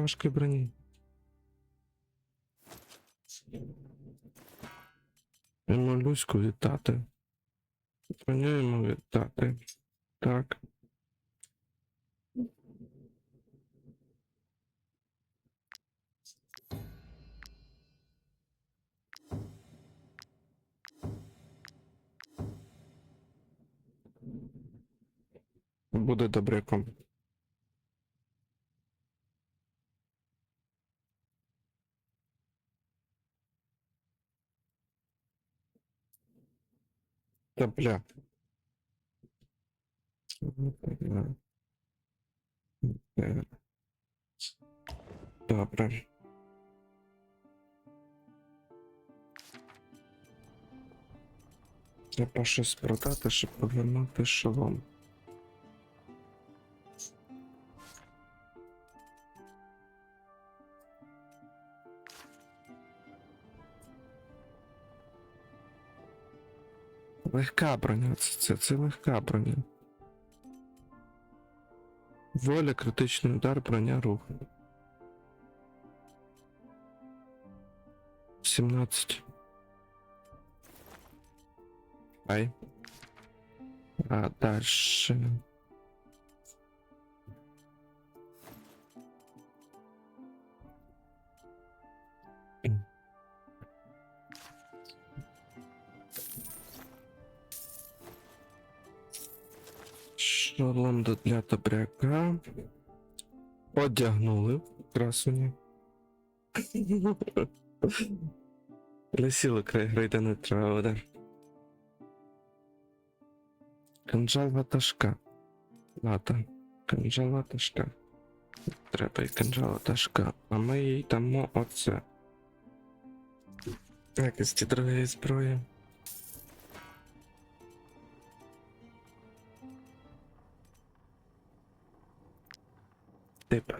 важкої броні. Йому Люську вітати. Броню йому вітати. Так. Буде добряком. Та бля. Добре. Треба щось продати, щоб повернути шолом. Легка броня, це легка броня. Воля, критичний удар, броня, рух. 17. Ай. А дальше. Шолом для добряка. Одягнули красуні. Лисіло край грейда не треба, да? Канджал ватажка. Лата. Канджал ватажка. Треба і канджал ватажка. А ми їй дамо оце. Якості другої зброї. Тип.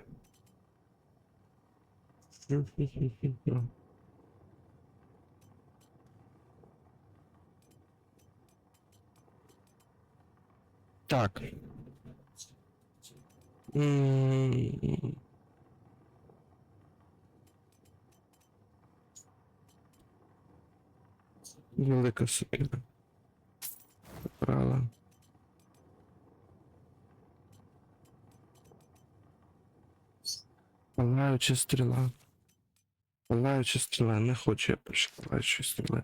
Так. Велика сукіна. Брала. Палаюча стріла. Палаюча стріла. Не хочу я більше палаючої стріли.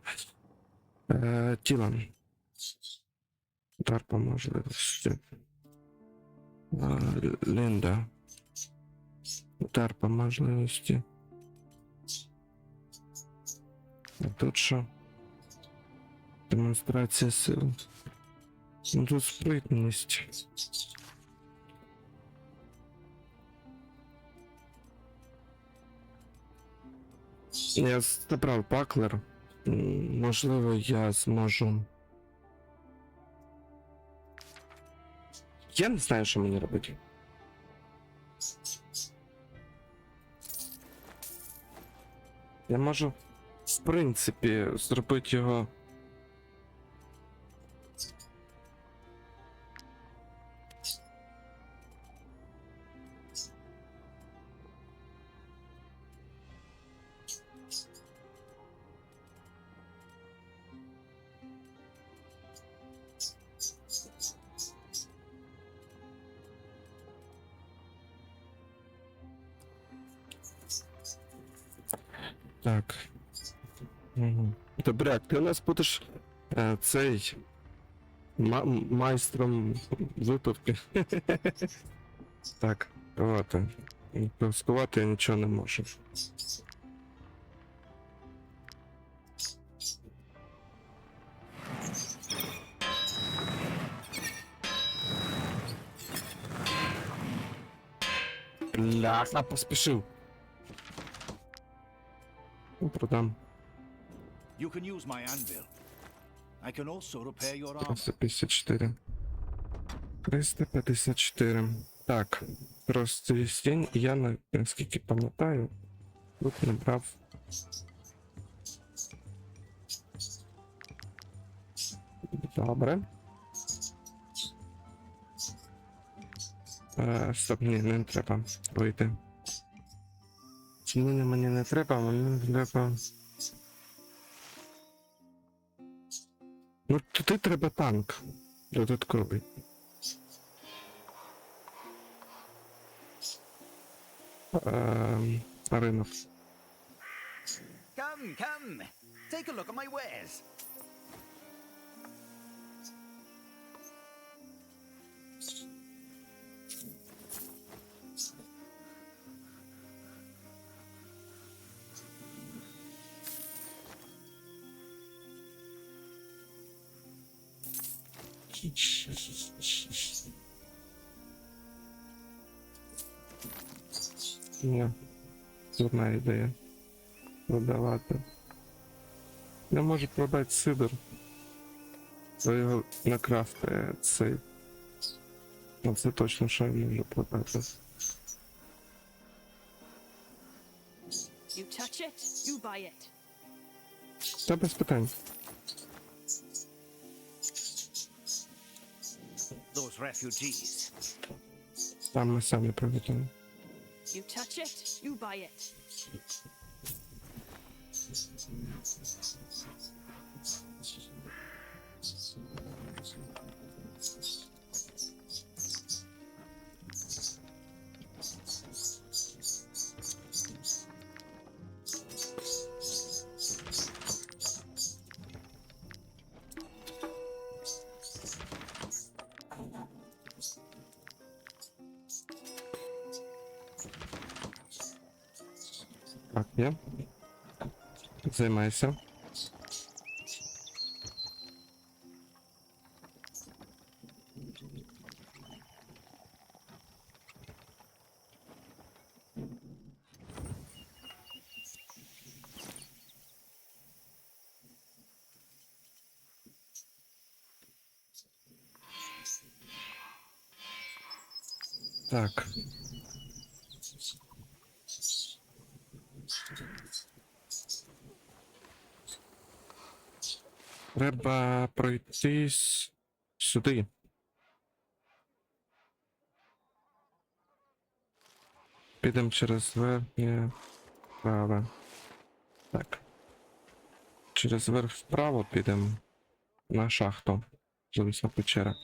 Тілом. Удар по можливості. Лінда. Удар по можливості. А тут що? Демонстрація сил. Ну тут спритність. Я забрав баклер. Можливо, я зможу. Я не знаю, що мені робити. Я можу, в принципі, зробити його. Так. Угу. Добряк, ти у нас будеш цей майстром випивки. Так, от. Конфіскувати я нічого не можу. Бляха, поспішив. Продам. You can use my anvil. I can also repair your armor. 354. 354. Так, просто стінь, я наскільки пам'ятаю, тут набрав. Добре. Стоп, ні, не треба вийти. Міни мені не треба, мені треба. Ну, туди треба танк. Додатковий. Ринок. Come, come. Take a look at my wares. Ні, дурна ідея. Продавати. Я можу продати сидр. То його накрафтає цей. Ну це точно, що я можу продати. You touch it, you buy it. Та без питань. Those refugees. Там ми самі приготуємо. You touch it, you buy it. Так, є. Займайся. Так. Треба пройтись сюди. Підемо через верхнє праве. Так. Через верх вправо підемо на шахту. Завісна печера.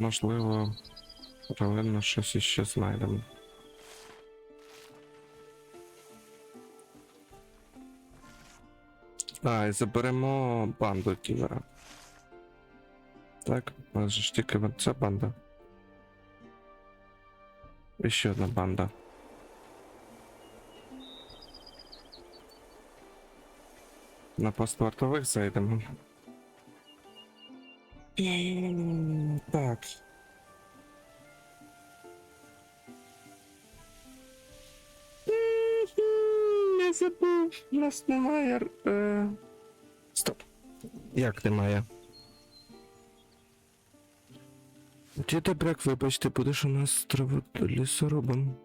Можливо, паралельно щось іще знайдемо. А, і заберемо банду кілера. Так, у нас же ж тільки ця банда. І ще одна банда. На пост вартових зайдемо. Так. Я забув, у нас немає. Стоп. Як немає? Ті добряк, вибачте, будеш у нас лісорубом.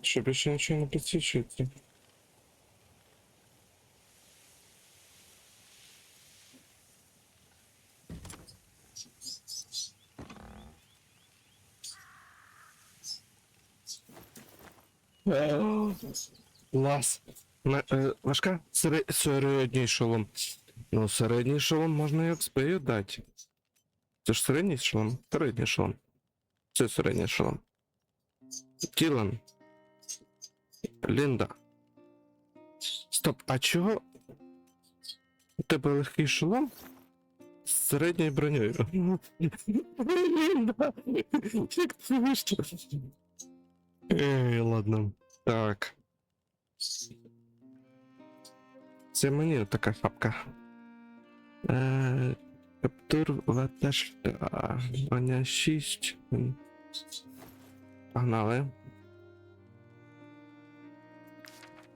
Що більше нічого не підсвічується? Клас. Важка? Середній шолом. Ну, середній шолом можна і експею дати. Це ж середній шолом? Середній шолом. Це середній шолом. Тілан. Лінда. Стоп, а чого? У тебе легкий шолом? середньою бронею. Блін, да. Як це вийшло? Ей, ладно. Так. Це мені така шапка. Каптур ватажка. Броня 6. Погнали.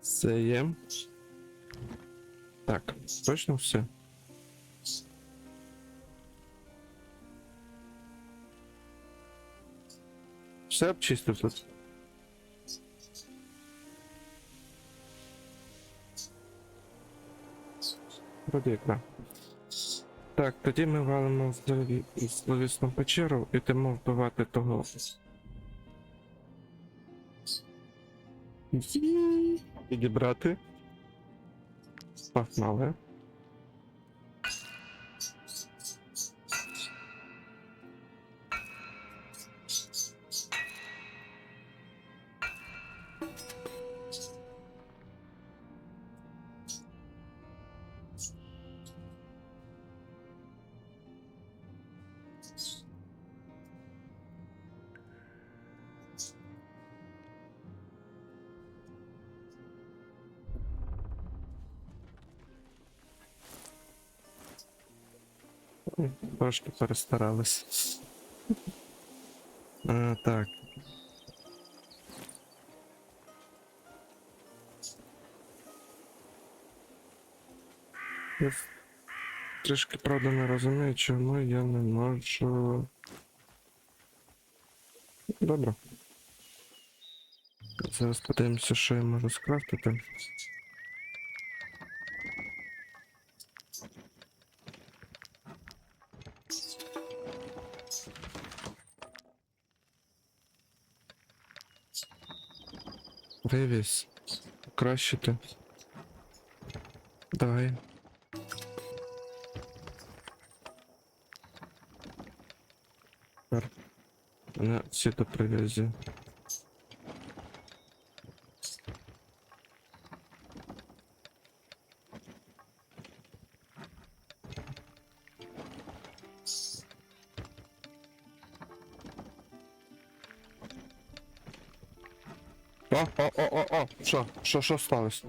Це є. Так, точно все. Все обчистив тут. Вроді як да. Так, тоді ми валимо в зловісну печеру і йдемо вбивати того. Підібрати. Погнали. Трошки перестарались. Так. Я трішки, правда, не розумію, чому я не можу. Добре. Зараз подивимося, що я можу скрафтити. Привіз. Покращити. Давай. Тепер. Мене всі до прив'язі. О! Що сталося?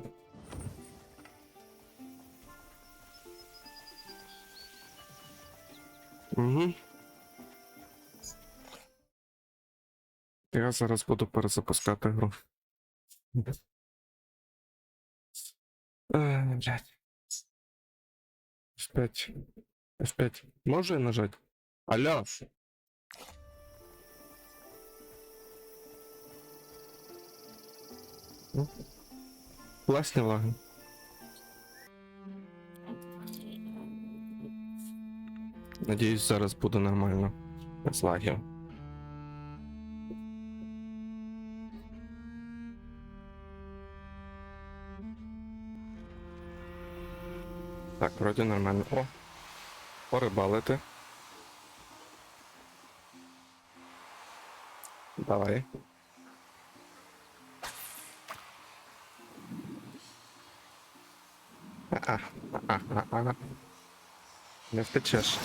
Угу. Я зараз буду перезапускати гру. Блядь. F5. F5. Можу я нажать? Алло. Ну, класні лаги. Надіюсь, зараз буде нормально. Без лагів. Так, вроді нормально. О! Порибалити. Давай. Не втечеш.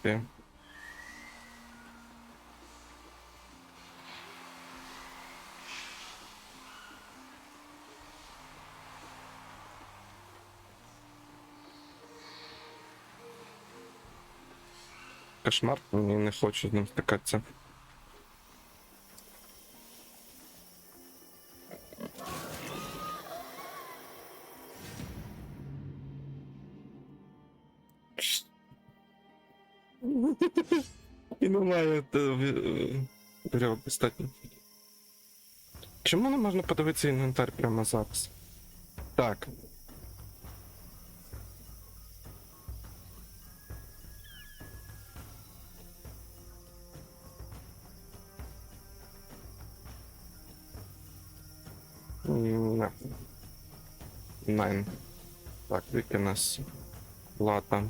Окей. Кошмар, мені не хочу з ним стикатися. І немає вірьовок достатньо. Чому не можна подивитися інвентар прямо зараз? Так. Не. Найн. Так, Вікінес. Лата.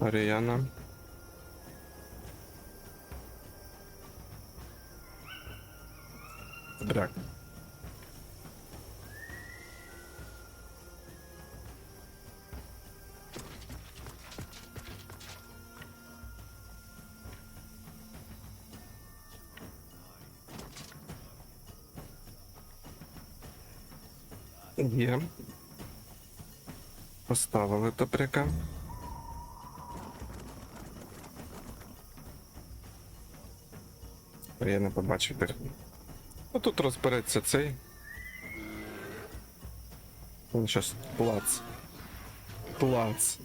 Аріана. Бряк. Є. Поставили топряка. Я не побачив тих. Ну тут розбереться цей. Він щас плац. Плац.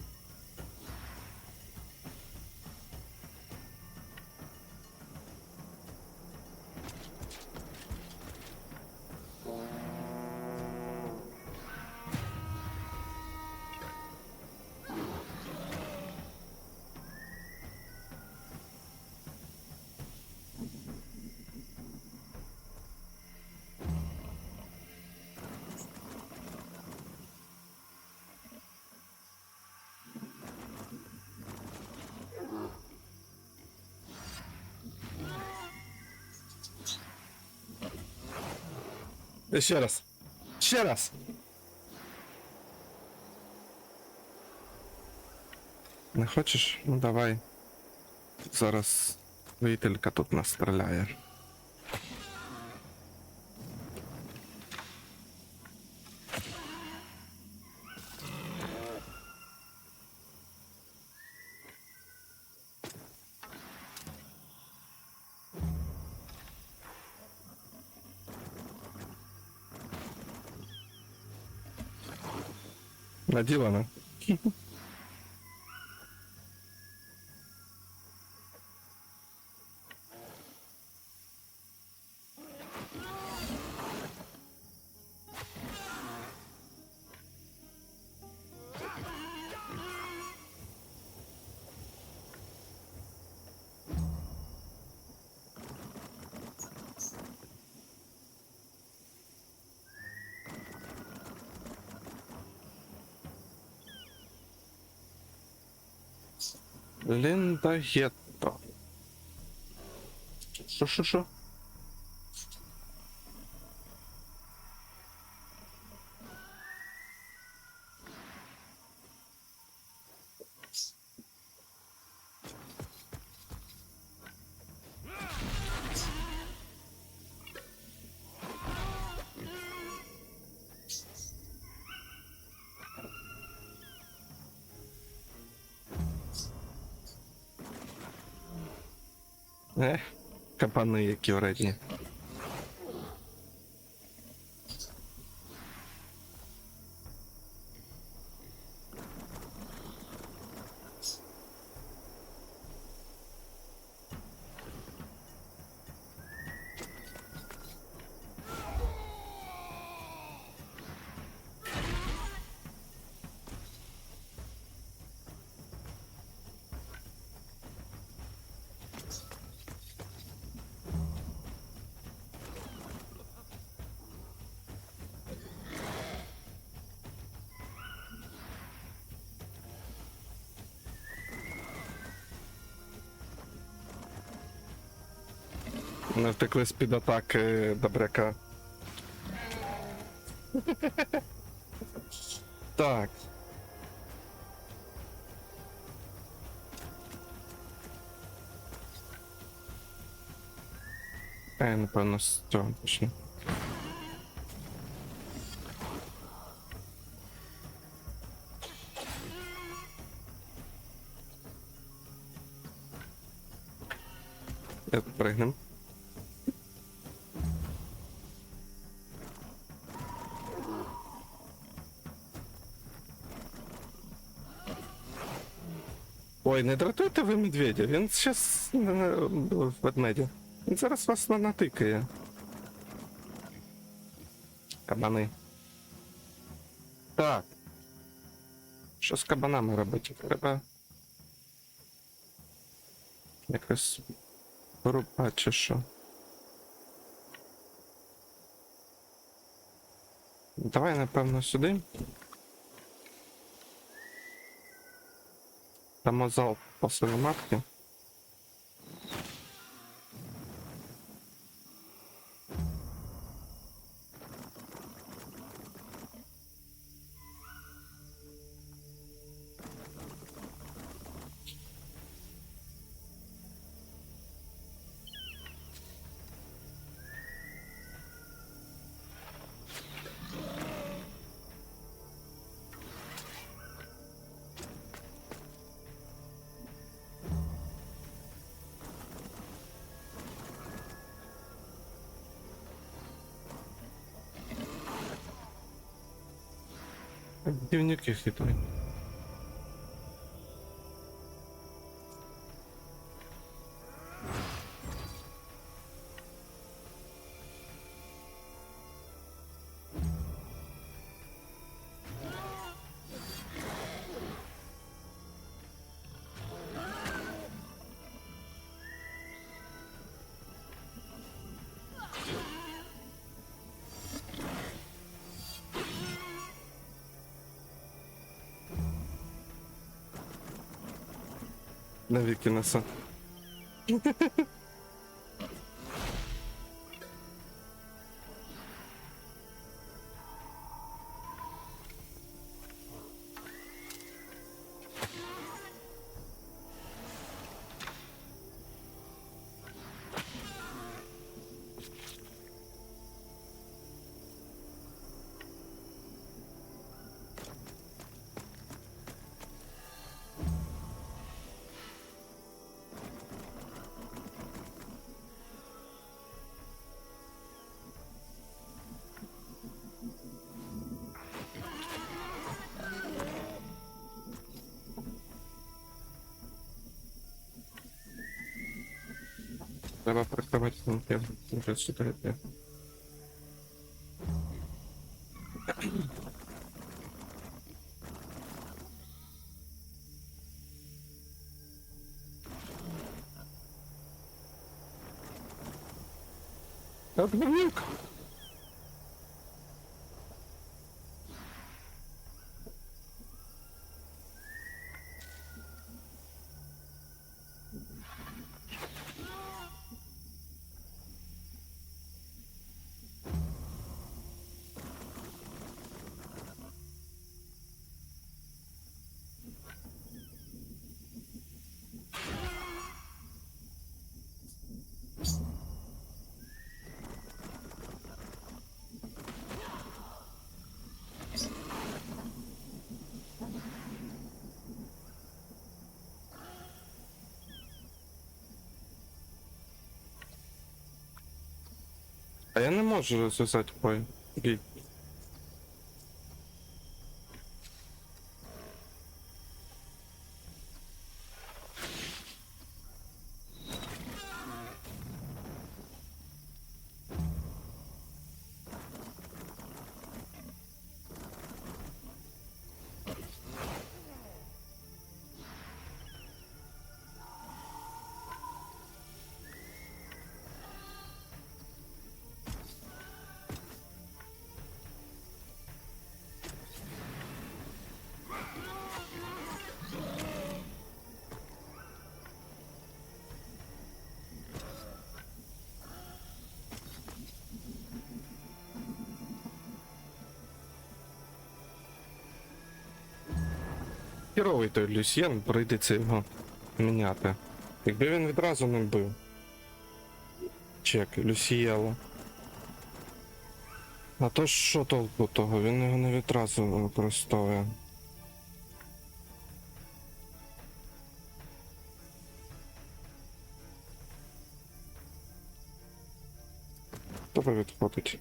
Ще раз. Ще раз. Не хочеш? Ну давай. Зараз воїтелька тут настріляє. Наділано. Лінда Гетто. Що? Кабани які вредні. Не втекли з-під атаки добряка. Так. Я напевно з цього почну. Я пригнем. Ой, не дратуйте ви медведя, він зараз в ведмеді. Він зараз вас натикає. Кабани. Так. Що з кабанами робити? Треба якось Крупа чи що? Давай, напевно, сюди. Там зал по матки. Дневники хитрі. Навіки несе. Треба прикривати фронтир. Вже сюди. Обгонник! А я не можу розв'язати бій. Хіровий той Люсьєн, прийдеться його міняти. Якби він відразу не бив. Чек, Люсієло. А то що толку того? Він його не відразу використовує. Добре відходить.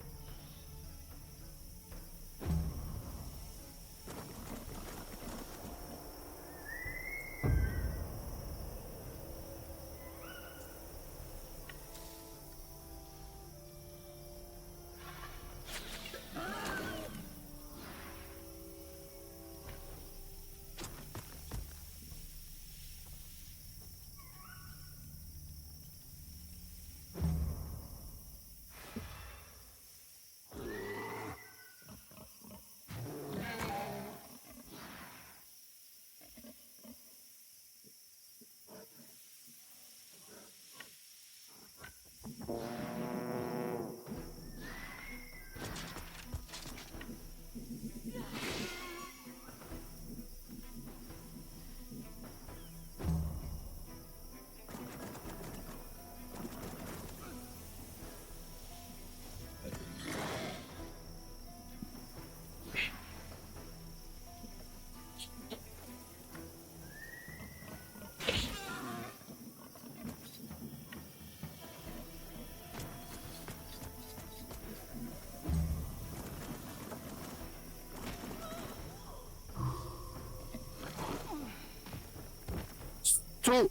Цу!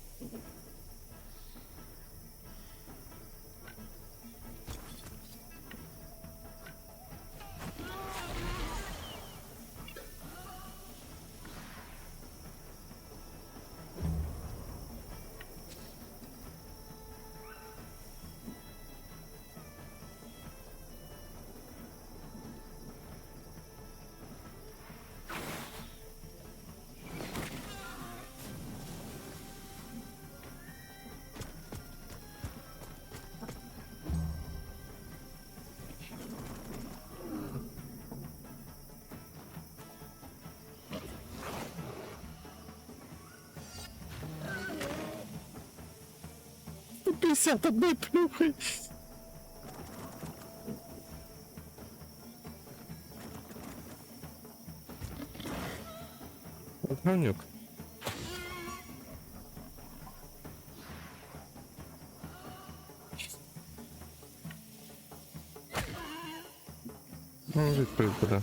Пятьдесят одной плюхой. Говнюк. Ну, відповідь буде.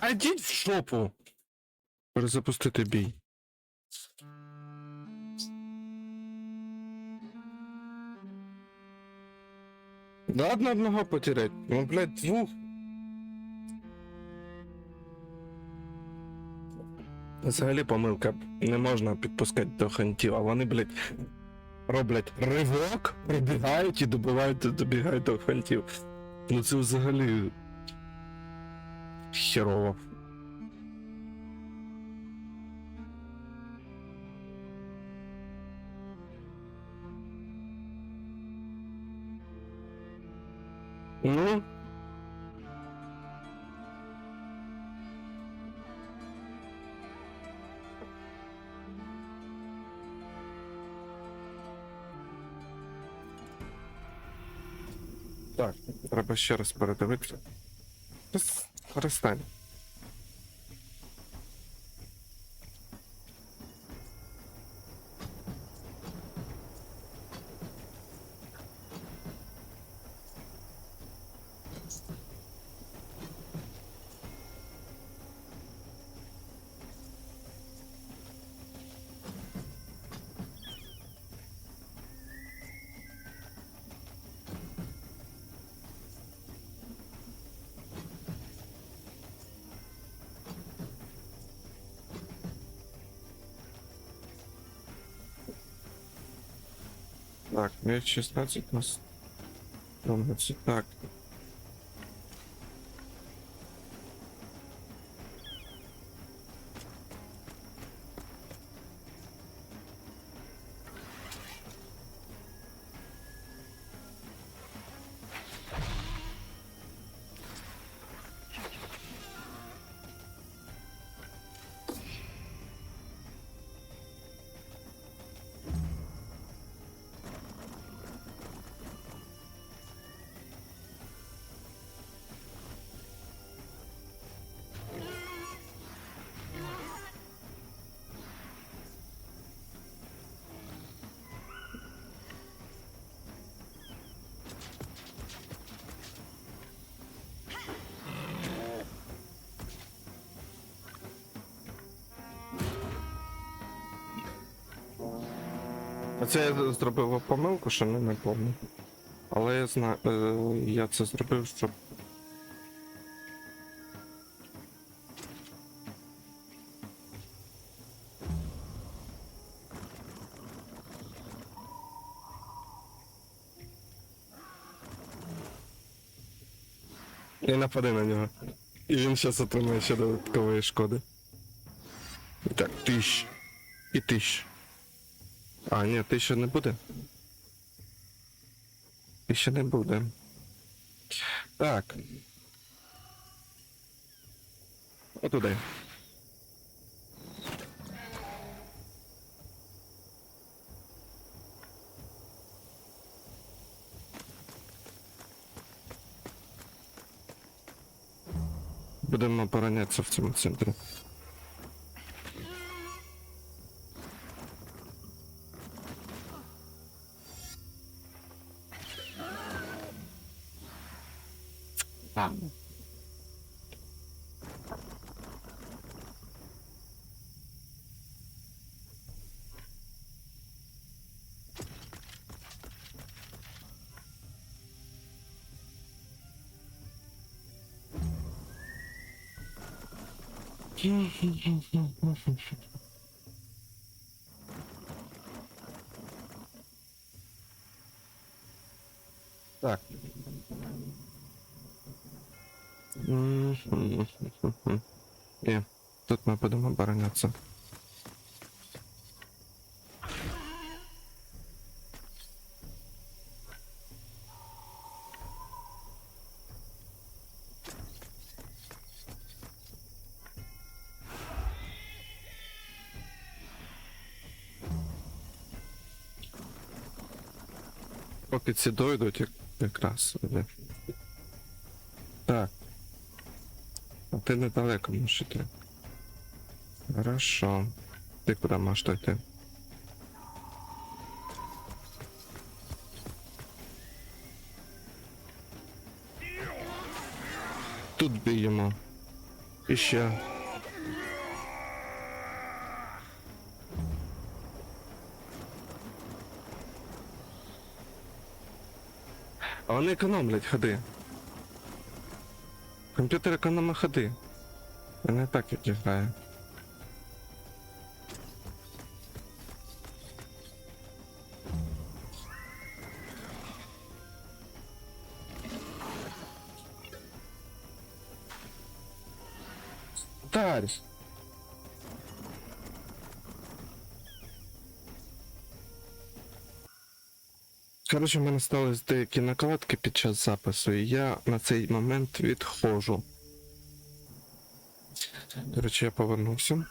А йдіть в жопу! Перезапустити бій. Ладно одного потерять, ну, блядь, двух. Взагалі помилка. Не можна підпускати до хантів, а вони, блядь, роблять ривок, прибігають і добігають до хантів. Ну це взагалі херово. Ну. Так, треба ще раз передивитися. Перестань. Так, меч 16 нас. Так. Оце я зробив помилку, що не помню. Але я знаю, я це зробив, щоб. І напади на нього. І він зараз отримає ще додаткової шкоди. Так, 1000. І 1000. А, ні, 1000 не буде. 1000 не буде. Так. Отуди. Будемо оборонятися в цьому центрі. А. Так. Ні, тут ми будемо оборонятися. Поки ці дойдуть, якраз. Так. А ти недалеко можеш йти. Хорошо. Ти куди можеш йти? Тут б'ємо. І ще. А вони економлять ходи. Комп'ютер економить ходи. А не так як грає. Тарь! Коротше, в мене стались деякі накладки під час запису, і я на цей момент відходжу. До речі, я повернувся.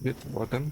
Відводим.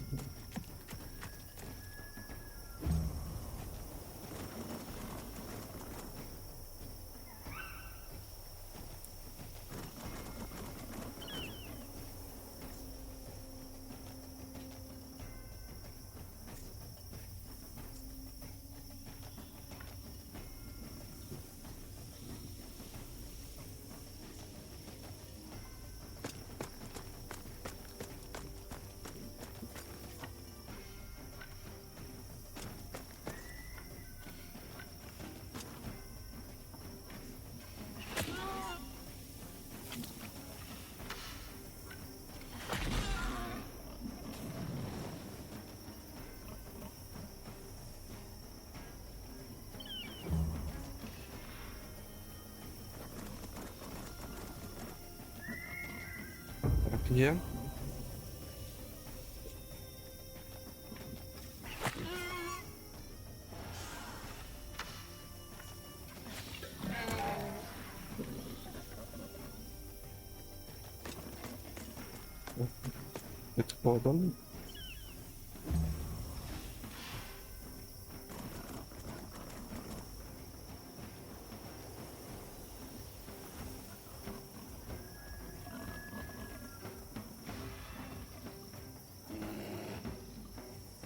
Так, є. Відходом.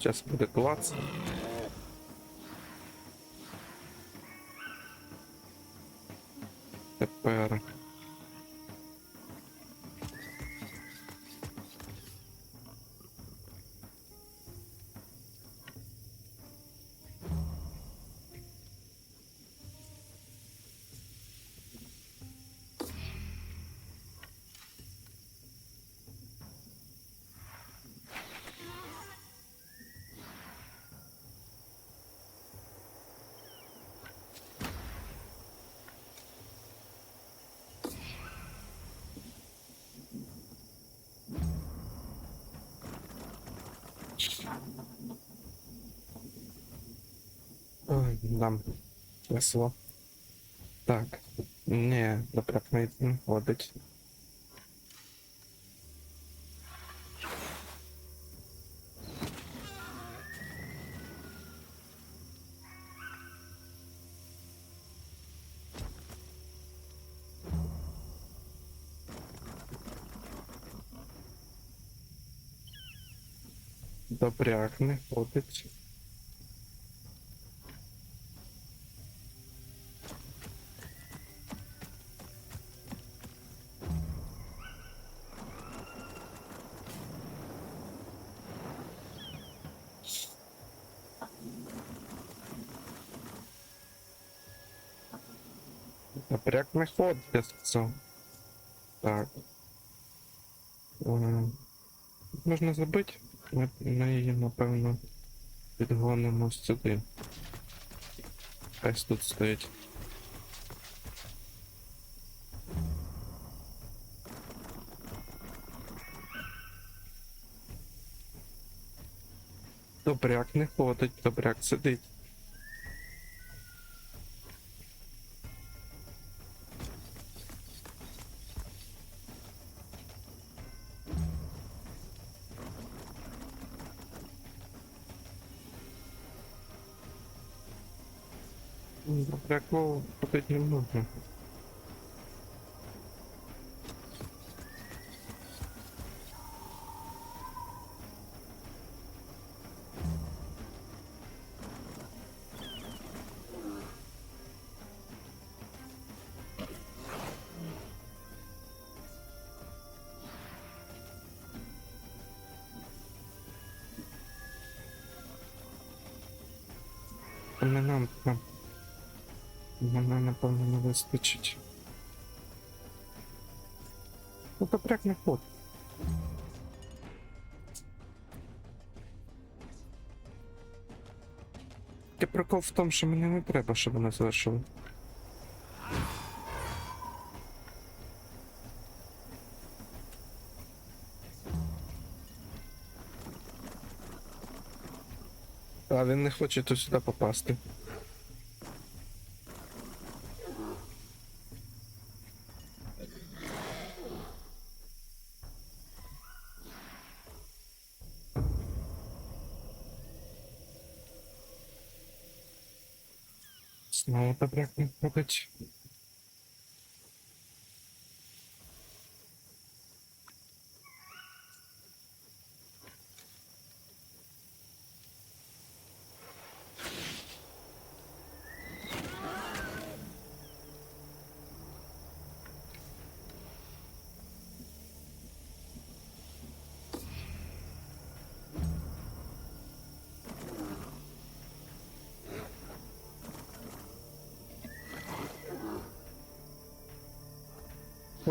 Зараз буде клац. Тепер. Ой, дам. Весело. Так. Ні, добряк не ходить. Добряк не ходить. Добряк не ходить, я сказав. Так. Можна забити. Ми її, напевно, підгонимо сюди. Хай тут стоїть. Добряк не ходить, добряк сидить. Добряку ходить не можна. Не нам там. Мене, напевно, не вистачить. Ну, добряк не ходить. Тільки прикол в тому, що мені не треба, щоб вони залишили. А він не хоче то сюди попасти. Знову добряк не ходить.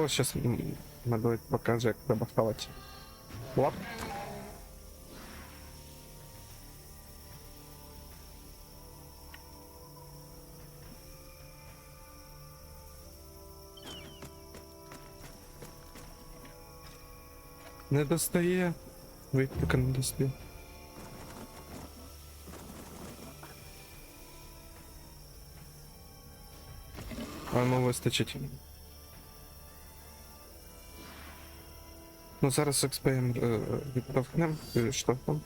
О, сейчас Медведь покаже, як треба хавати. Лап. Не достає. Витпіка не достає. А ну вистачить. Ну зараз XPM відтовхнем, штовхом.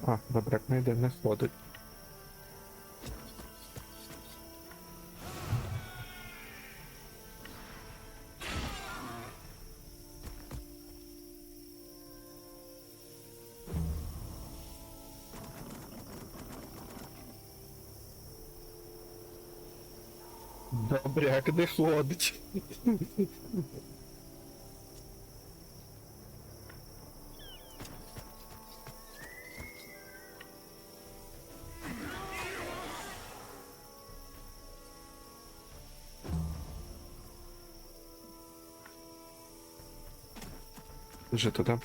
А, добряк не йде, не ходить. Добряк не ходить. Вже туди.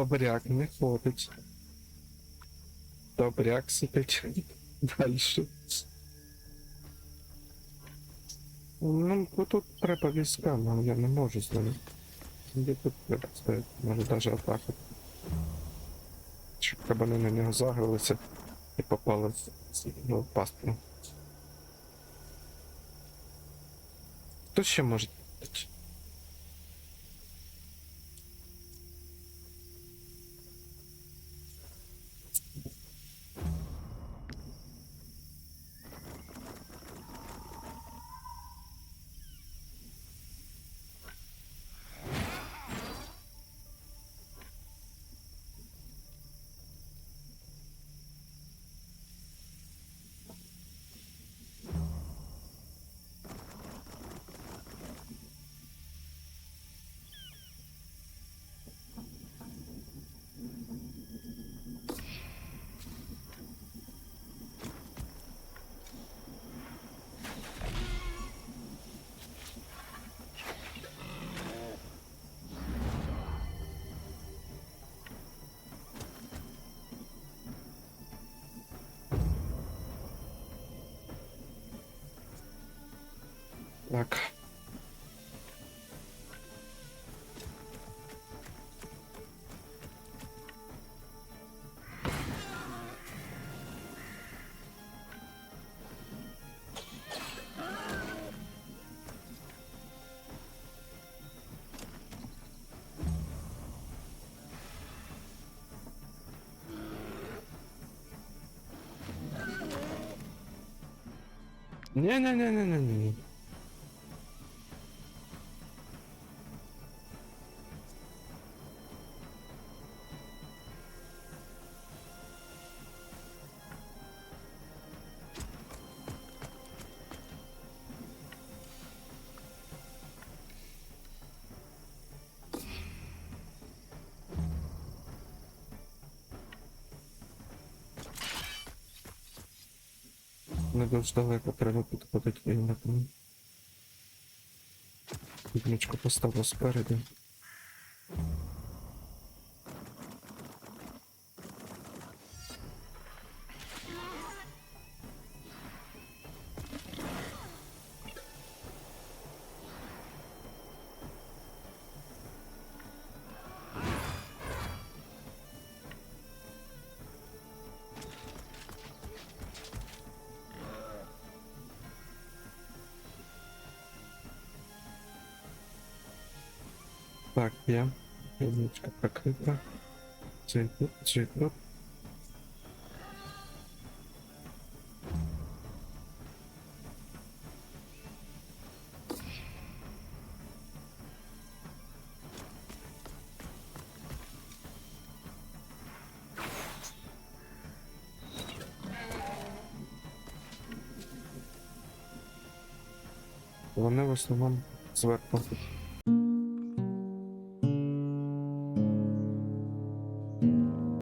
Добряк не ходить. Добряк сидить дальше. Ну, тут треба війська, але я не можу з ними. Де тут треба стояти? Може навіть атака. Щоб кабани на нього загралися і попали в пастку. Хто ще може? Так. Не-не-не-не-не-не. Не дуже далеко треба підходити вільно. Відмічку поставлю спереду. Так, є. Відмічка прикрита. Цей тут. Вони в основному зверху.